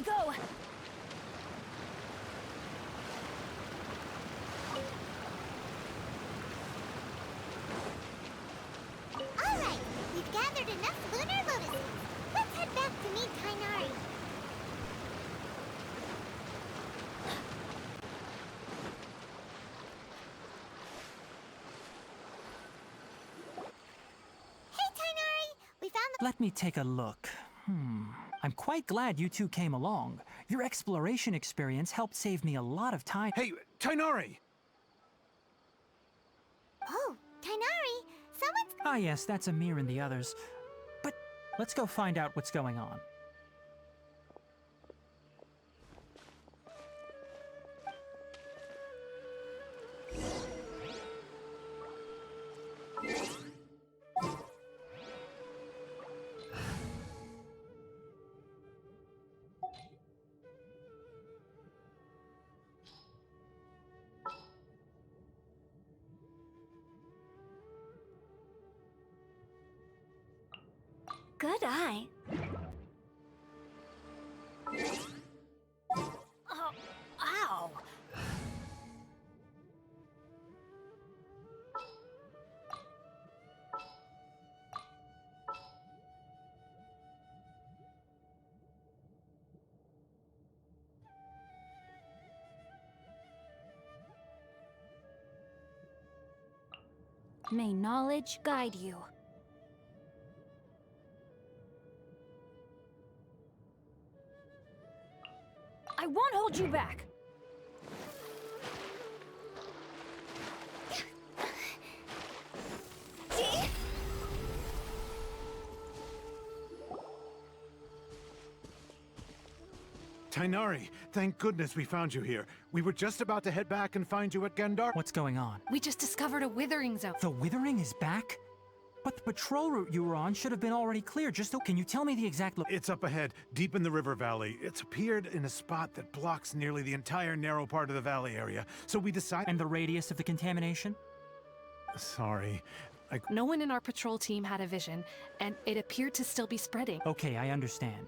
go! Alright, we've gathered enough lunar lotuses. Let's head back to meet Tainari. Hey Tainari, we found the— Let me take a look. I'm quite glad you two came along. Your exploration experience helped save me a lot of time. Hey, Tainari! Oh, Tainari, someone's— Ah yes, that's Amir and the others. But let's go find out what's going on. Good eye. Oh, ow! May knowledge guide you. I won't hold you back. Tainari, thank goodness we found you here. We were just about to head back and find you at Gandar. What's going on? We just discovered a withering zone. The Withering is back? But the patrol route you were on should have been already clear. Can you tell me the exact It's up ahead, deep in the river valley. It's appeared in a spot that blocks nearly the entire narrow part of the valley area. So we decided— And the radius of the contamination? Sorry. No one in our patrol team had a vision, and it appeared to still be spreading. Okay, I understand.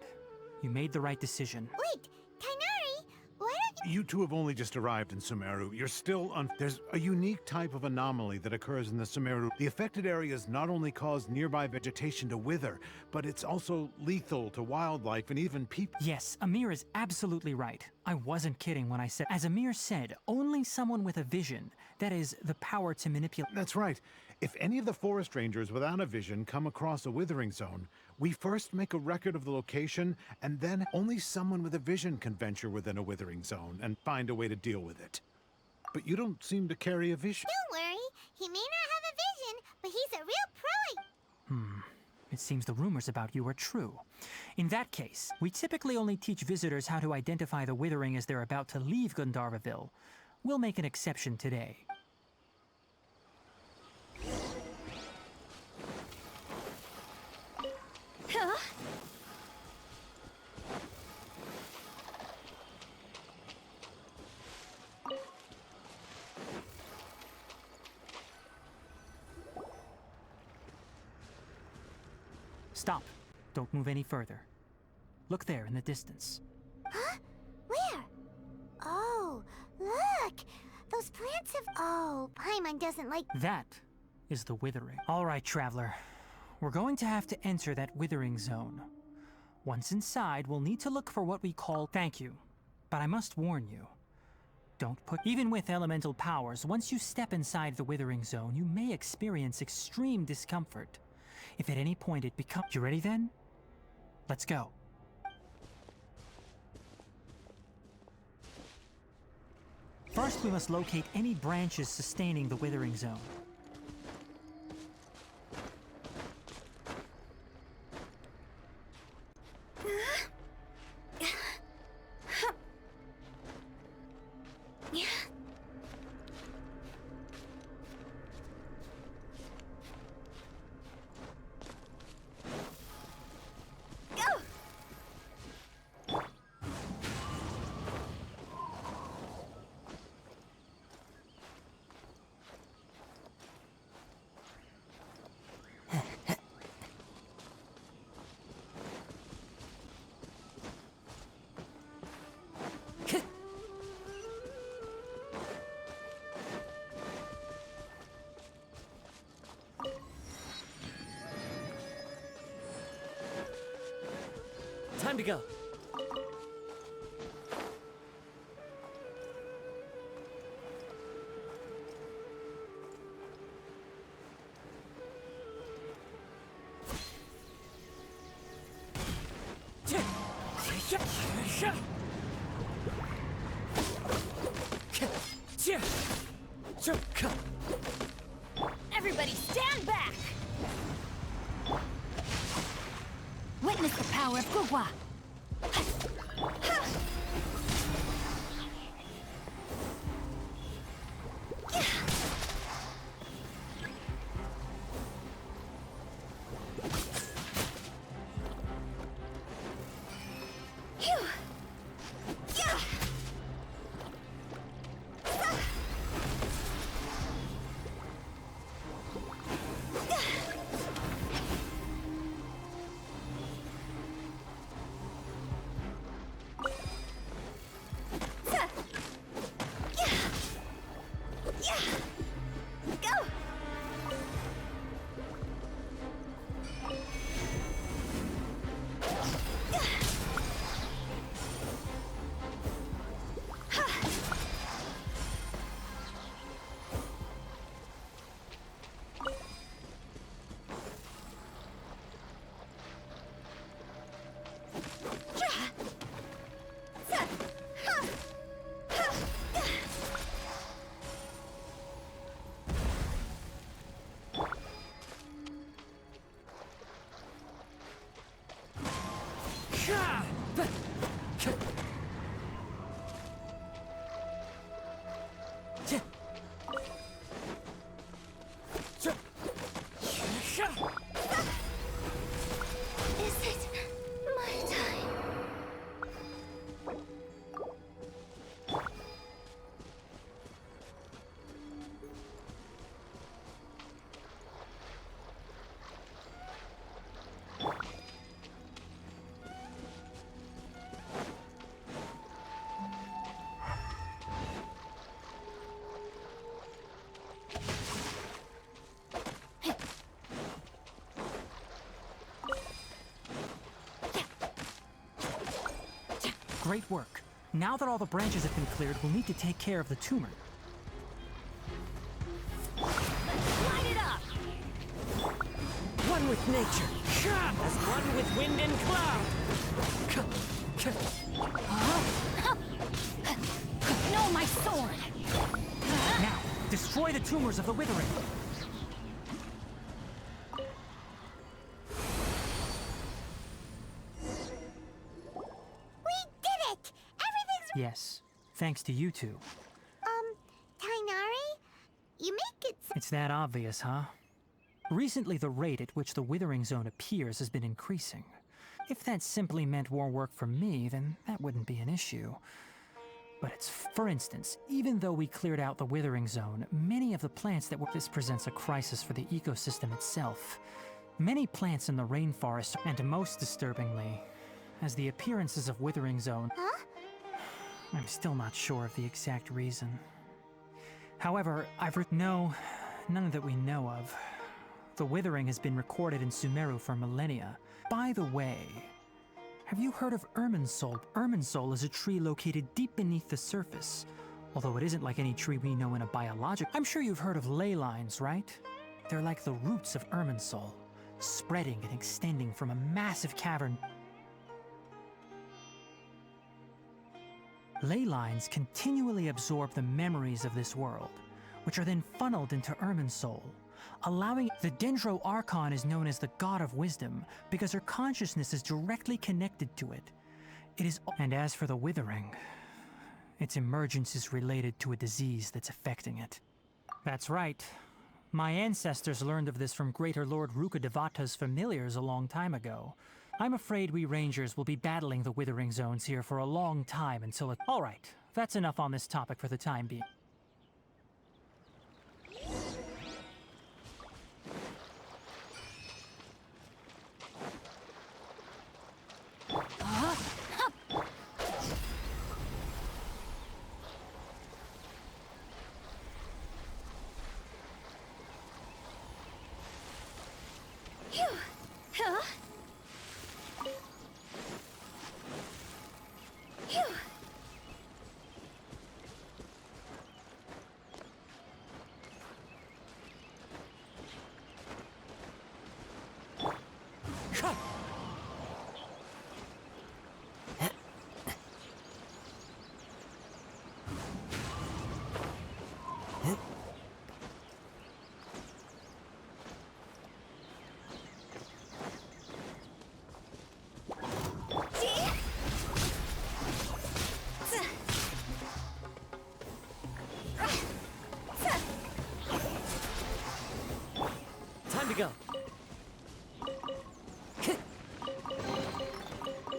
You made the right decision. Wait, Tainari, why don't you— You two have only just arrived in Sumeru. You're still on— There's a unique type of anomaly that occurs in the Sumeru. The affected areas not only cause nearby vegetation to wither, but it's also lethal to wildlife and even people. Yes, Amir is absolutely right. I wasn't kidding when I said— As Amir said, only someone with a vision, that is, the power to manipulate— That's right. If any of the forest rangers without a vision come across a withering zone, we first make a record of the location, and then only someone with a vision can venture within a withering zone and find a way to deal with it. But you don't seem to carry a vision. Don't worry, he may not have a vision, but he's a real pro. It seems the rumors about you are true. In that case, we typically only teach visitors how to identify the Withering as they're about to leave Gandharvaville. We'll make an exception today. Huh? Stop. Don't move any further. Look there in the distance. Huh? Where? Oh, look! Those plants have— Oh, Paimon doesn't like— That is the Withering. All right, Traveler. We're going to have to enter that Withering zone. Once inside, we'll need to look for what we call— Thank you. But I must warn you. Don't put— Even with elemental powers, once you step inside the Withering zone, you may experience extreme discomfort. If at any point it becomes— You ready then? Let's go. First, we must locate any branches sustaining the Withering zone. Time to go. Everybody stand back! Witness the power of Gugwa. Is it my time? Great work. Now that all the branches have been cleared, we'll need to take care of the tumor. Light it up! One with nature, as one with wind and cloud. No, my sword! Now, destroy the tumors of the withering. We did it! Everything's... Yes, thanks to you two. Tainari? You make it It's that obvious, huh? Recently, the rate at which the withering zone appears has been increasing. If that simply meant more work for me, then that wouldn't be an issue. But for instance, even though we cleared out the withering zone, many of the plants this presents a crisis for the ecosystem itself. Many plants in the rainforest, and most disturbingly, as the appearances of withering zone... Huh? I'm still not sure of the exact reason. However, no, none that we know of. The withering has been recorded in Sumeru for millennia. By the way, have you heard of Irminsul? Irminsul is a tree located deep beneath the surface. Although it isn't like any tree we know in a biologic... I'm sure you've heard of ley lines, right? They're like the roots of Irminsul, spreading and extending from a massive cavern. Ley lines continually absorb the memories of this world, which are then funneled into Irminsul, allowing... The Dendro-Archon is known as the God of Wisdom because her consciousness is directly connected to it. It is... And as for the withering, its emergence is related to a disease that's affecting it. That's right. My ancestors learned of this from Greater Lord Rukadevata's familiars a long time ago. I'm afraid we Rangers will be battling the withering zones here for a long time until it... All right, that's enough on this topic for the time being.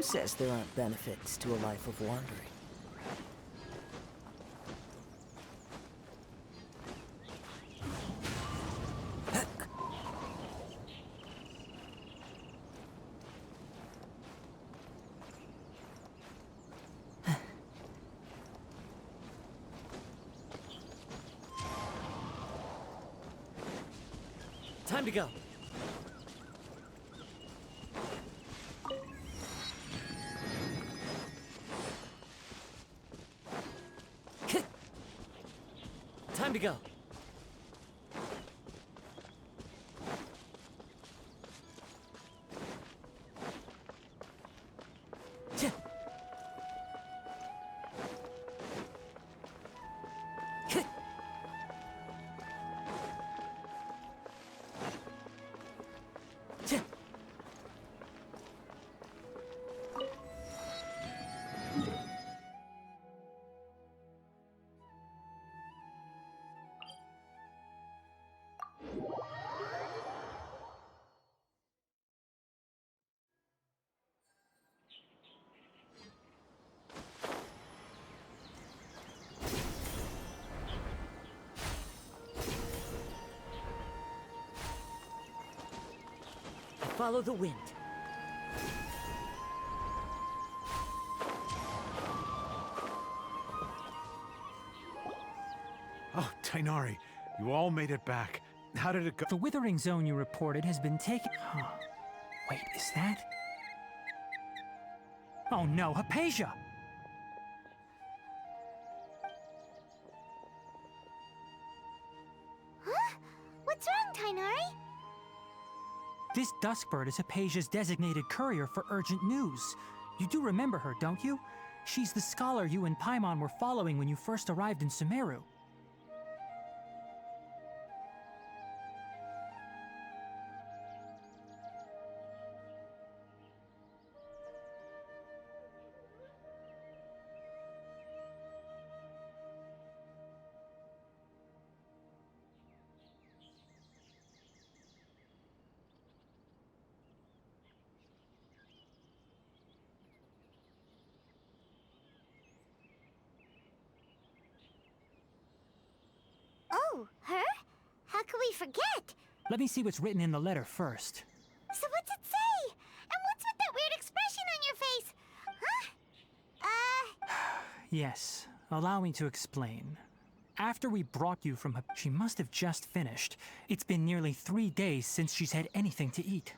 Who says there aren't benefits to a life of wandering? Time to go. Time to go. Follow the wind. Oh, Tainari, you all made it back. How did it go? The withering zone you reported has been taken. Huh. Wait, is that? Oh no, Hypatia! Huh? What's wrong, Tainari? This Duskbird is Hypatia's designated courier for urgent news. You do remember her, don't you? She's the scholar you and Paimon were following when you first arrived in Sumeru. Oh, her? How could we forget? Let me see what's written in the letter first. So what's it say? And what's with that weird expression on your face? Huh? Yes, allow me to explain. After we brought you from her, she must have just finished. It's been nearly 3 days since she's had anything to eat,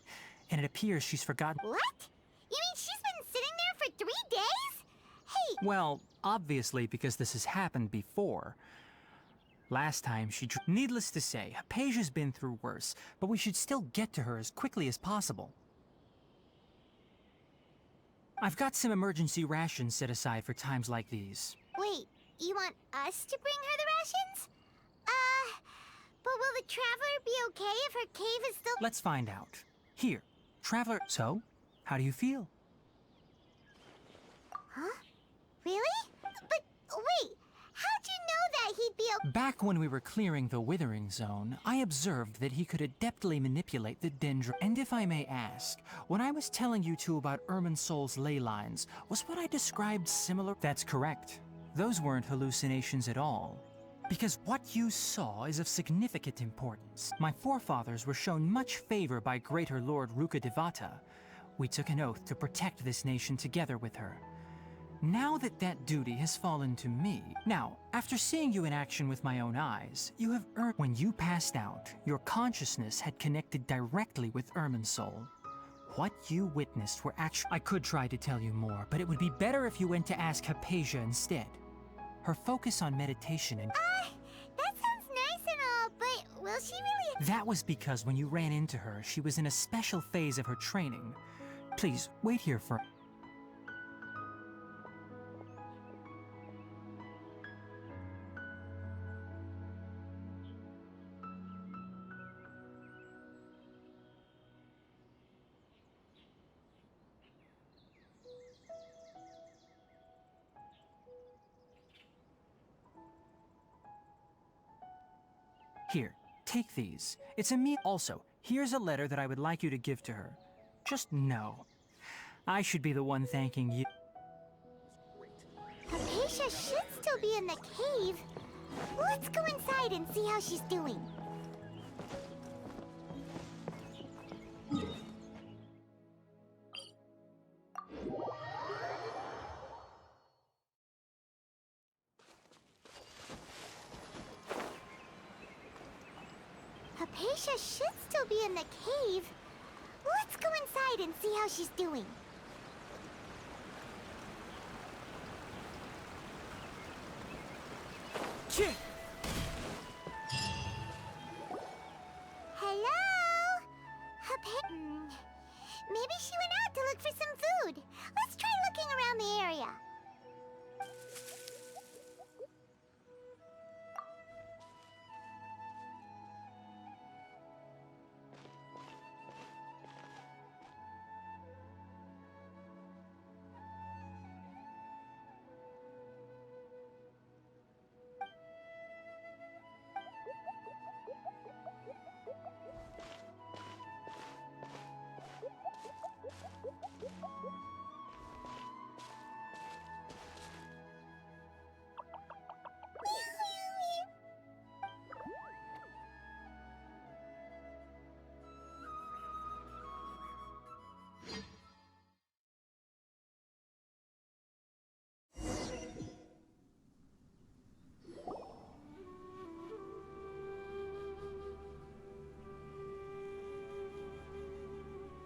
and it appears she's forgotten. What? You mean she's been sitting there for 3 days? Hey, Well, obviously because this has happened before. Last time she needless to say, Hypatia's been through worse, but we should still get to her as quickly as possible. I've got some emergency rations set aside for times like these. wait, you want us to bring her the rations? But will the Traveler be okay if her cave is still— Let's find out. Here, Traveler. So, how do you feel? Huh? Really? But wait, how'd you know that he'd be okay? Back when we were clearing the Withering Zone, I observed that he could adeptly manipulate the dendro. And if I may ask, when I was telling you two about Irminsul's ley lines, was what I described similar? That's correct. Those weren't hallucinations at all. Because what you saw is of significant importance. My forefathers were shown much favor by Greater Lord Rukkhadevata. We took an oath to protect this nation together with her. Now that that duty has fallen to me. Now, after seeing you in action with my own eyes, you have earned— When you passed out, your consciousness had connected directly with Irminsul. What you witnessed were actually— I could try to tell you more, but it would be better if you went to ask Hypatia instead. Her focus on meditation and— That sounds nice and all, but will she really— That was because when you ran into her, she was in a special phase of her training. Please, wait here for— Here, take these. It's a meal. Also, here's a letter that I would like you to give to her. Just know, I should be the one thanking you. Hypatia should still be in the cave. Let's go inside and see how she's doing. Hypatia should still be in the cave. Let's go inside and see how she's doing. Hello? Maybe she went out to look for some food. Let's try looking around the area.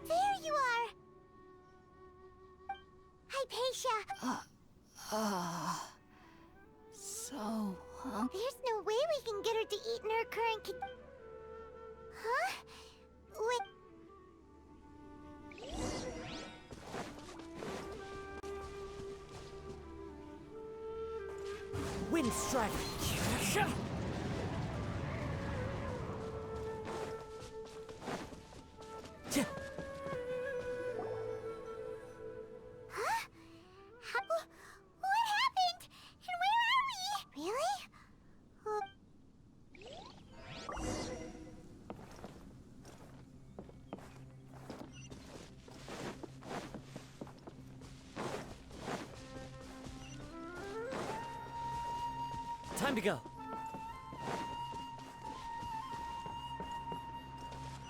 There you are! Hypatia! So There's no way we can get her to eat in her current Huh? Wind strike. Huh? What happened? And where are we? Really? Time to go.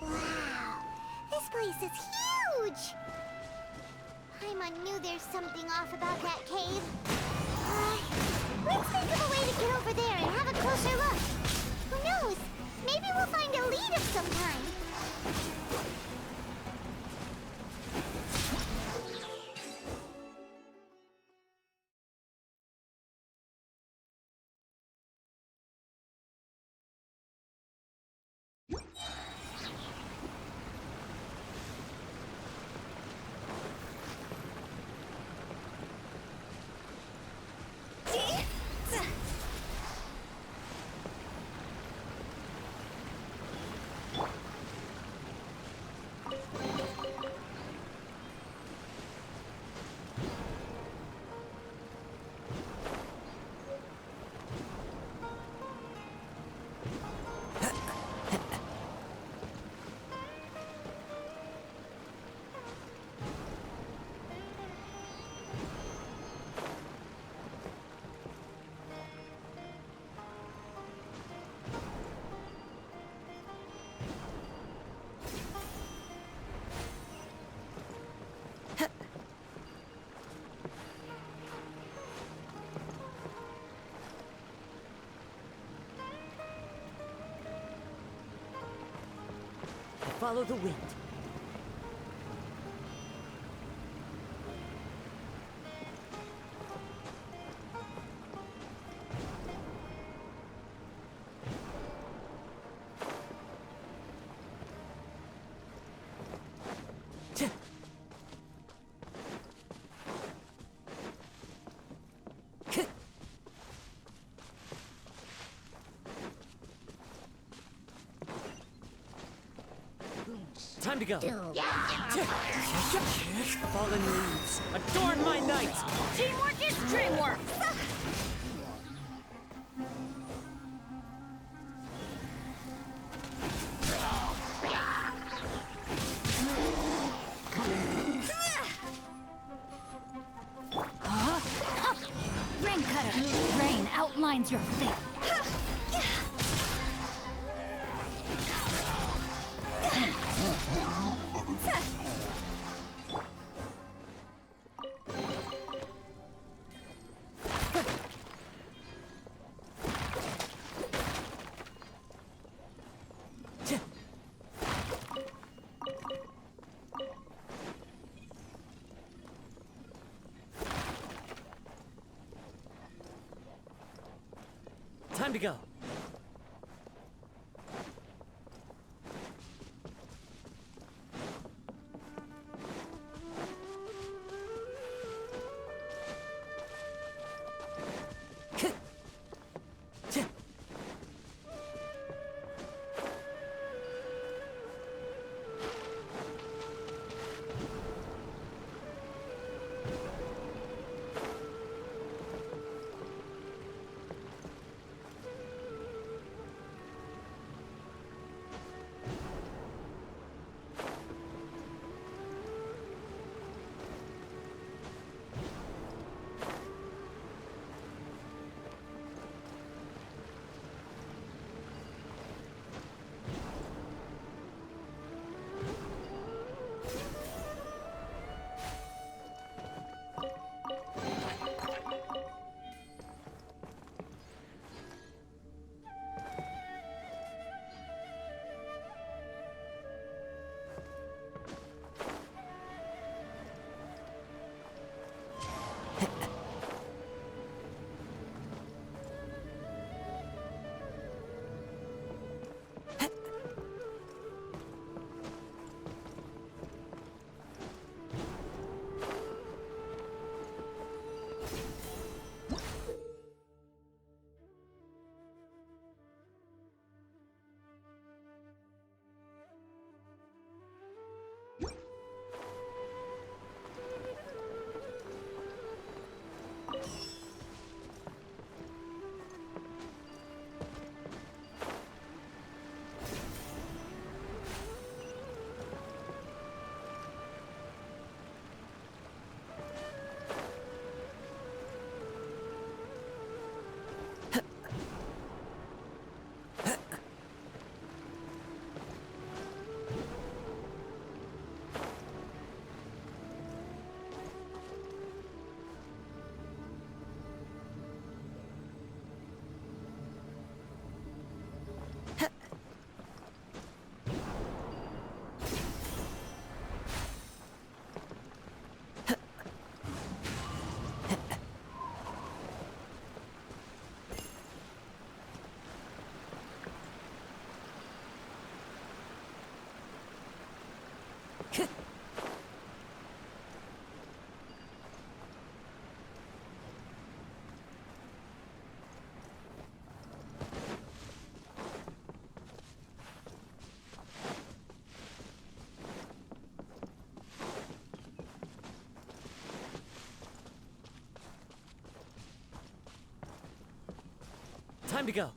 Wow, this place is huge! Paimon knew there's something off about that cave. Let's think of a way to get over there and have a closer look. Who knows? Maybe we'll find a lead of some kind. Follow the wind. Time to go. Fallen leaves, adorn my night. teamwork is dreamwork. ends your fate. Time to go. Time to go.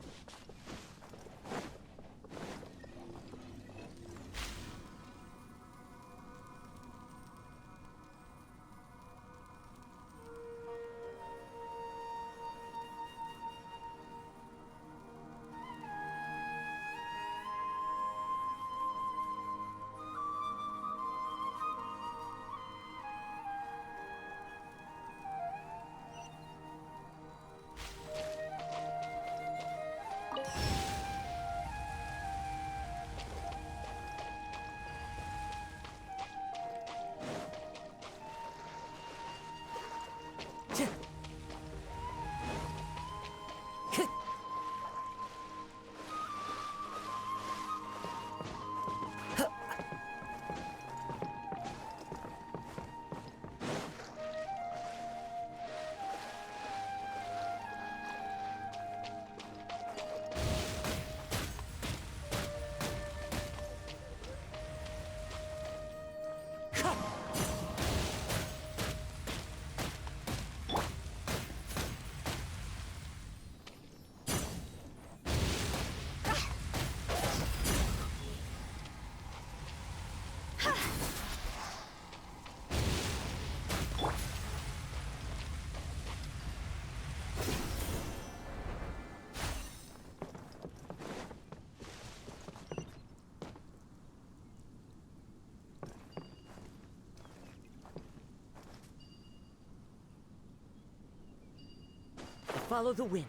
Follow the wind.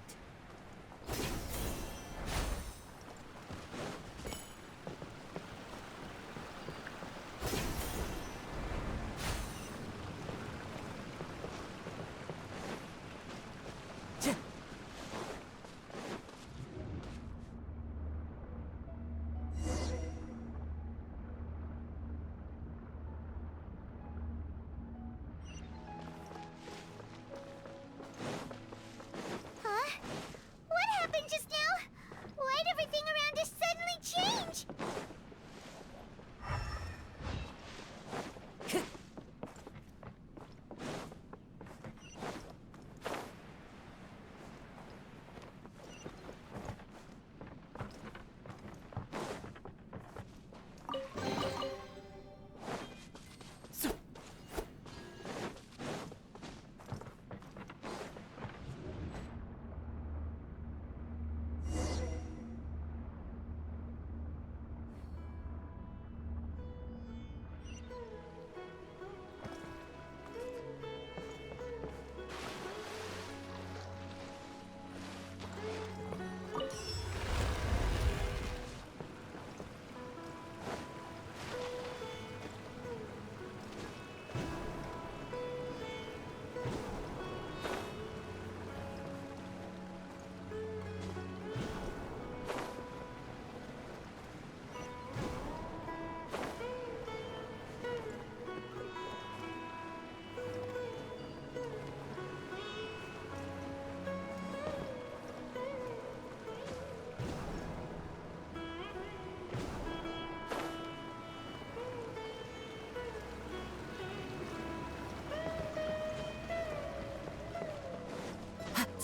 Huh? What happened just now? Why'd everything around us suddenly change?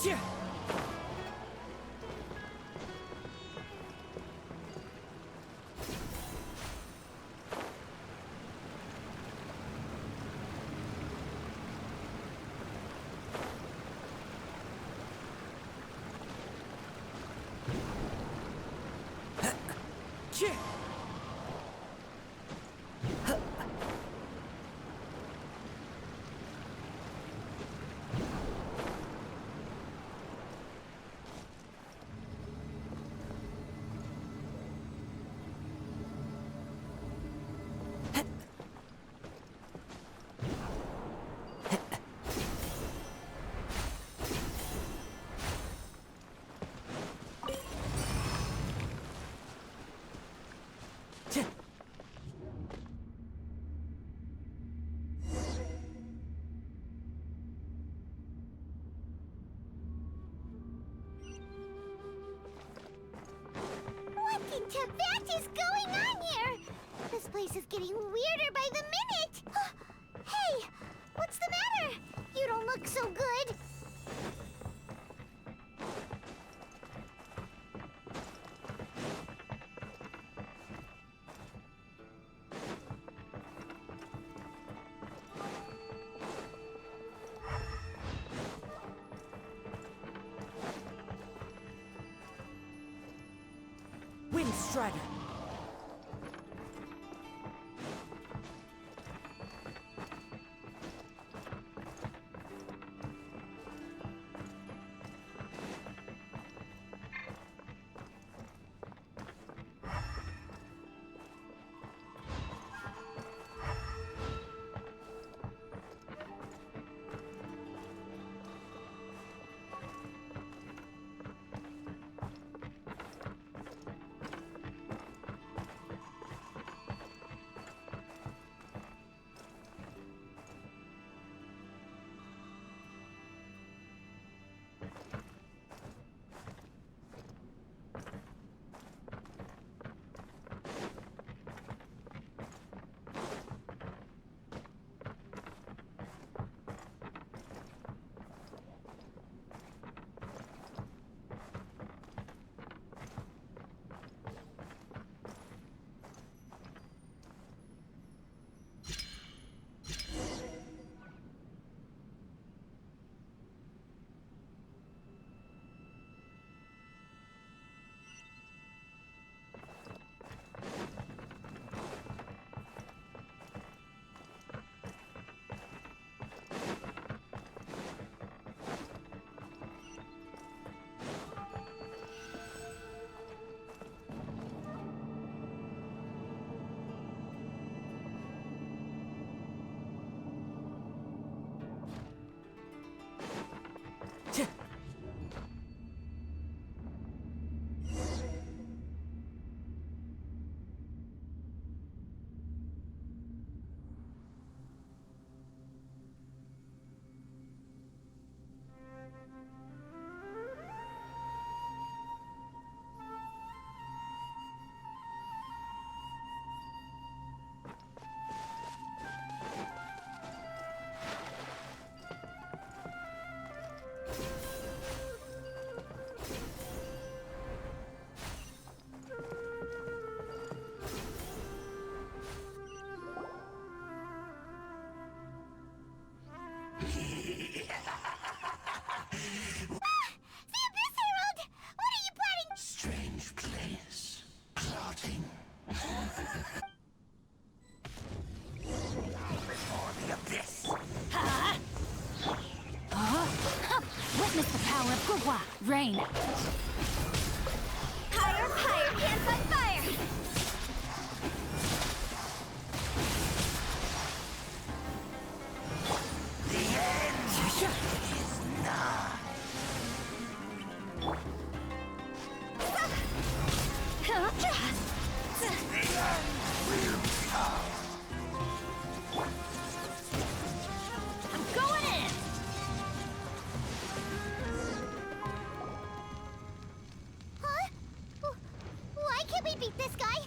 Yeah. Yeah. What in Tibet is going on here? This place is getting weirder by the minute. Hey, what's the matter? You don't look so good. Wind Strider. Hua, rain. Higher, higher, pants on fire! I'm going in! Huh? Why can't we beat this guy?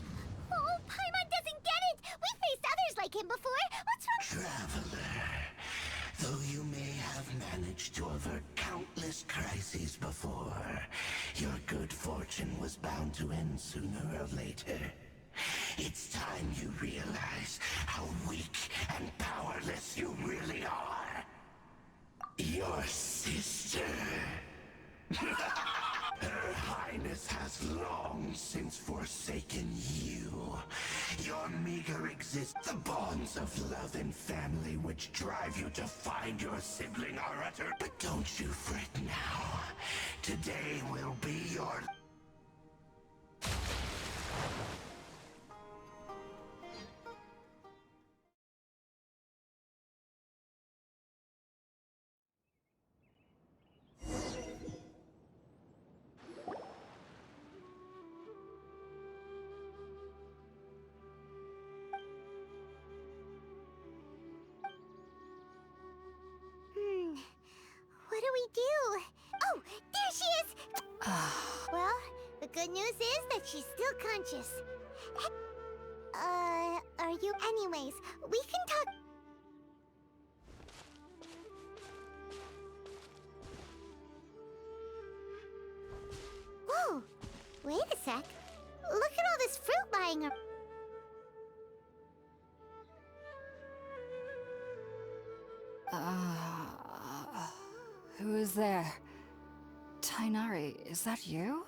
Oh, Paimon doesn't get it! We faced others like him before! What's wrong? Traveler, though you may have managed to avert countless crises before, your good fortune was bound to end sooner or later. It's time you realize how weak and powerless you really are. Your sister. Her Highness has long since forsaken you. Your meager existence, the bonds of love and family which drive you to find your sibling are utter. But don't you fret now. Today will be your... What do we do? Oh, there she is! Well, the good news is that she's still conscious. Are you? Anyways, we can talk. Whoa! Wait a sec. Look at all this fruit lying around. Who is there? Tainari, is that you?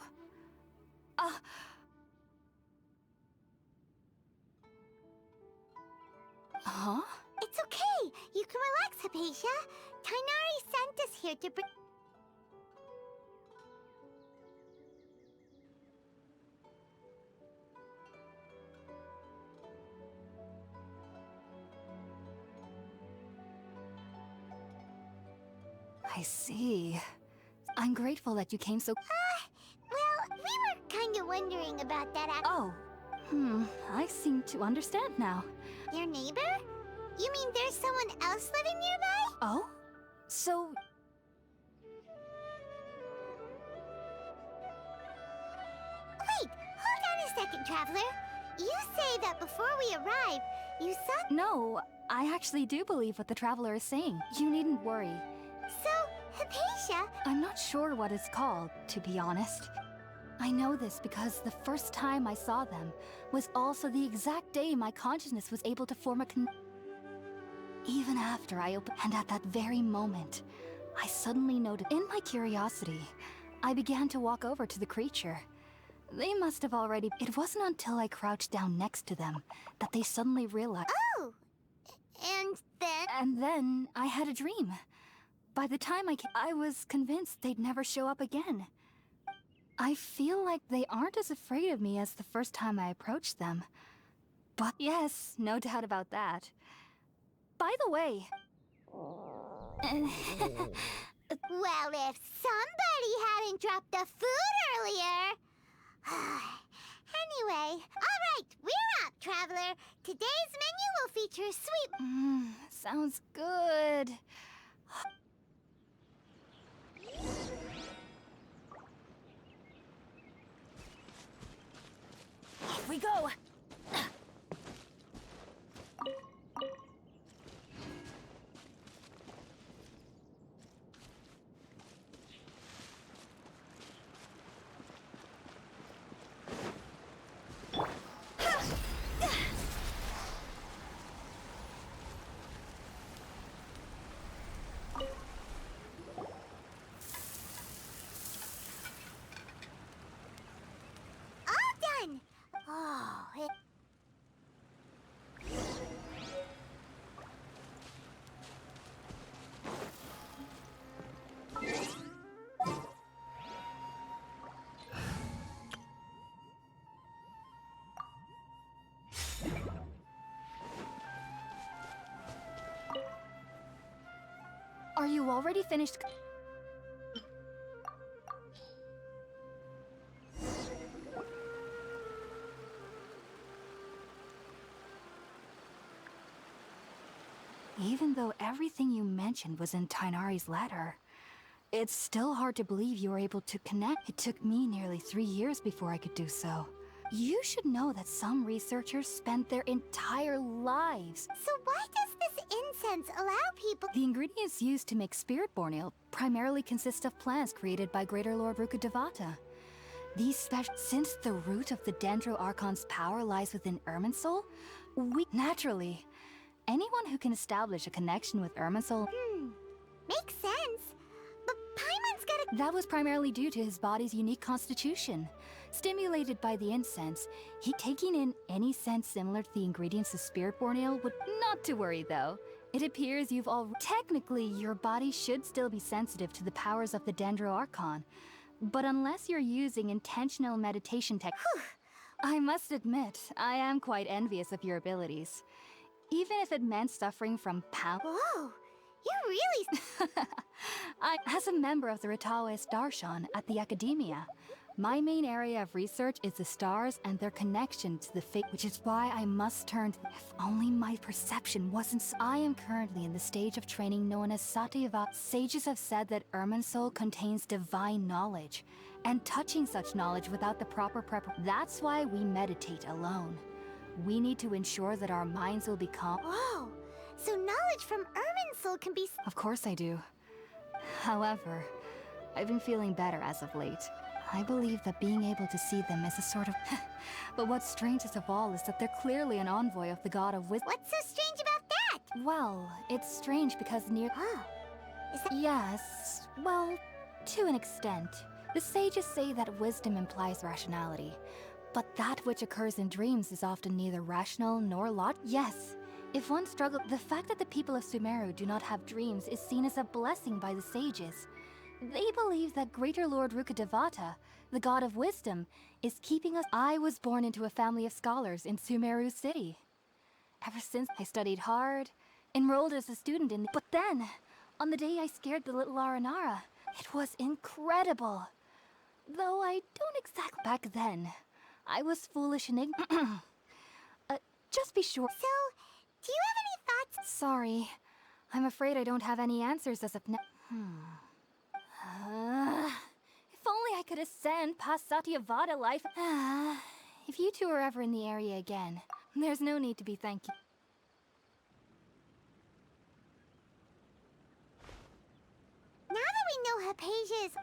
Huh? It's okay. You can relax, Hypatia. Tainari sent us here to bring. I see. I'm grateful that you came so... Well, we were kind of wondering about that. Oh. I seem to understand now. Your neighbor? You mean there's someone else living nearby? Oh? So... Wait, hold on a second, Traveler. You say that before we arrived, you saw... No, I actually do believe what the Traveler is saying. You needn't worry. So, Hypatia... I'm not sure what it's called, to be honest. I know this because the first time I saw them was also the exact day my consciousness was able to form a Even after I opened... And at that very moment, I suddenly noticed... In my curiosity, I began to walk over to the creature. They must have already... It wasn't until I crouched down next to them that they suddenly realized... Oh! And then... And then I had a dream. By the time I was convinced they'd never show up again. I feel like they aren't as afraid of me as the first time I approached them. But yes, no doubt about that. By the way... Well, if somebody hadn't dropped the food earlier... Anyway, alright, we're up, Traveler. Today's menu will feature sweet... sounds good. Here we go! Oh, Are you already finished? Even though everything you mentioned was in Tainari's letter, it's still hard to believe you were able to connect. It took me nearly 3 years before I could do so. You should know that some researchers spent their entire lives. So why does this incense allow people... The ingredients used to make spirit-born ale primarily consist of plants created by Greater Lord Rukkhadevata. These since the root of the Dendro Archon's power lies within Irminsul, naturally, anyone who can establish a connection with Irminsul... Makes sense. But Paimon's gotta... That was primarily due to his body's unique constitution. Stimulated by the incense, taking in any scent similar to the ingredients of spirit-born ale would... Not to worry, though. It appears you've all... Technically, your body should still be sensitive to the powers of the Dendro Archon. But unless you're using intentional meditation I must admit, I am quite envious of your abilities. Even if it meant suffering from Whoa! You really... As a member of the Ratawe Darshan at the Academia, my main area of research is the stars and their connection to the fate, which is why I must turn to... If only my perception wasn't... I am currently in the stage of training known as Satyava. Sages have said that Irminsul contains divine knowledge, and touching such knowledge without the proper preparation. That's why we meditate alone. We need to ensure that our minds will become... Whoa! So knowledge from Irminsul can be... Of course I do. However, I've been feeling better as of late. I believe that being able to see them is a sort of... But what's strangest of all is that they're clearly an envoy of the god of wisdom. What's so strange about that? Well, it's strange because near... Is that... Yes, well, to an extent. The sages say that wisdom implies rationality. But that which occurs in dreams is often neither rational nor logical. Yes, if one struggles... The fact that the people of Sumeru do not have dreams is seen as a blessing by the sages. They believe that Greater Lord Rukkhadevata, the god of wisdom, is keeping us... I was born into a family of scholars in Sumeru City. Ever since, I studied hard, enrolled as a student in... But then, on the day I scared the little Aranara, it was incredible. Though I don't exactly... Back then, I was foolish and ignorant. Just be sure... So, do you have any thoughts? Sorry. I'm afraid I don't have any answers as of now. If only I could ascend past Satyavada life. If you two are ever in the area again, there's no need to be thank you. Now that we know Hypatia's...